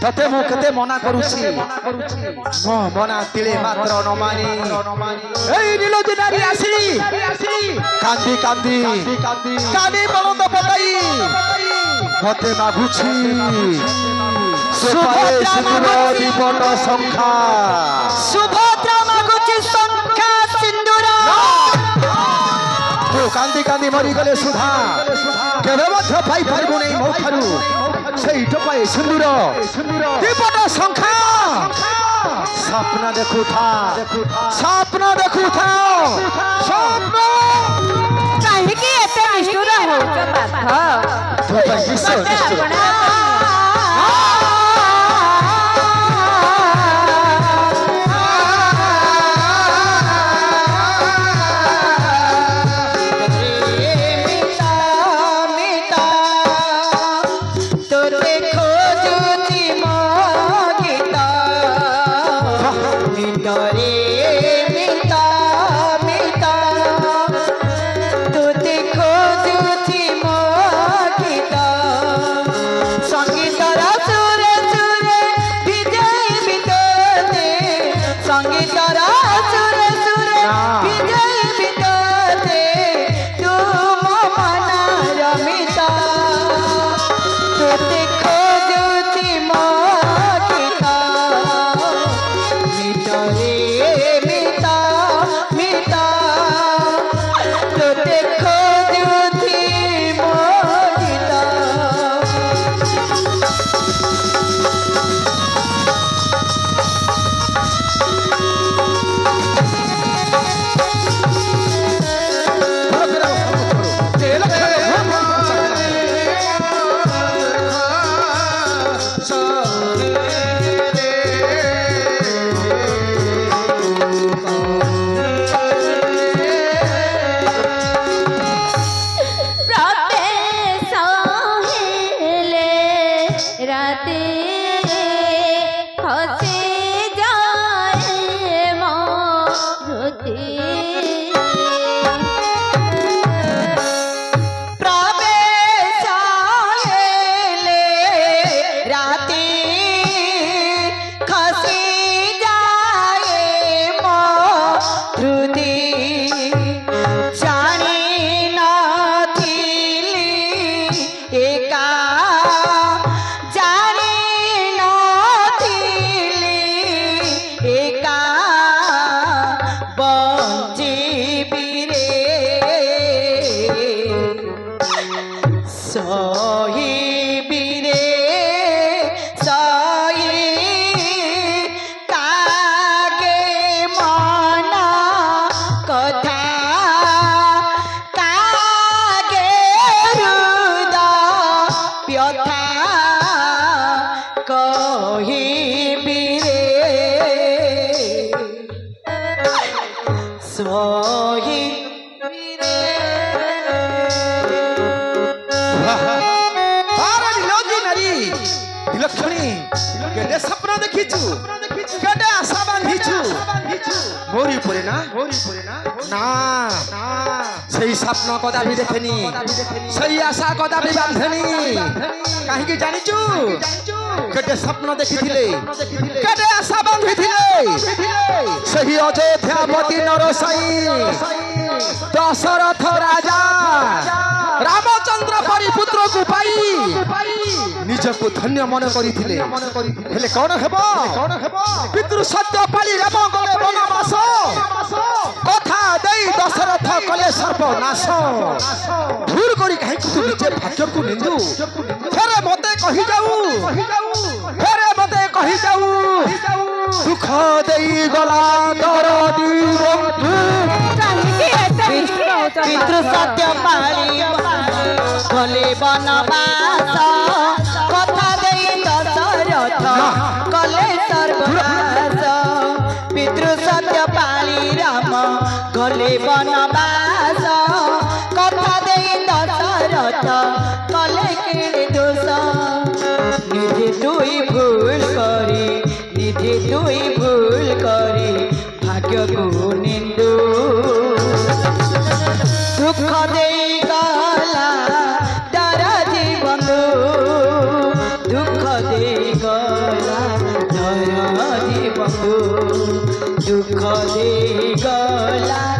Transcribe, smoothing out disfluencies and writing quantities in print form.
तते मु केते मना करूछि मो मना तिले मात्र न मानी एई नीलज नारी आसी कांदी कांदी कानी बलद पताई मते मागुछि सुपाए सिंदूर दीपट संख्या सुभद्रा मागुछि संख्या सिंदूर तू कांदी कांदी मरी गले सुधा केबे मध्य पाई पारबो नै मो थारु सेई टपाए सिंदूर दीपट संख्या स्वप्न देखुथा स्वप्न देखुथा स्वप्न काहे कि एते निष्ठुर हो पार्थ तो पर निष्ठुर स्वप्न कदा भी देखनी सही आशा कदा भी बांधनी कहीं जानिचु केटे स्वप्न देखिथिले केटे आशा बांधिथिले सही अयोध्यापति नरसाई दशरथ राजा रामचंद्र परिपुत्र को पाई निजको धन्य मन करिथिले हेले कोन हेबो पितृ सत्य पाली राम गले वनवास कथा देई दशरथ कले सर्वनाश दूर करी कहीं तू निजे भाग्य को निंदु फेरे मते कहि जाऊ सुख देई गला दरदी बंधु पितृ सत्य पाली गले वनवास कथा देई दशरथ कले सर्वनाश पितृ सत्य पाली राम गले वनवास कथा देई दशरथ कले केड़े दोष निधि दुई भूल करी भाग्य को निंदु दुख देई गला दरदी बंधु दुख देई गला गला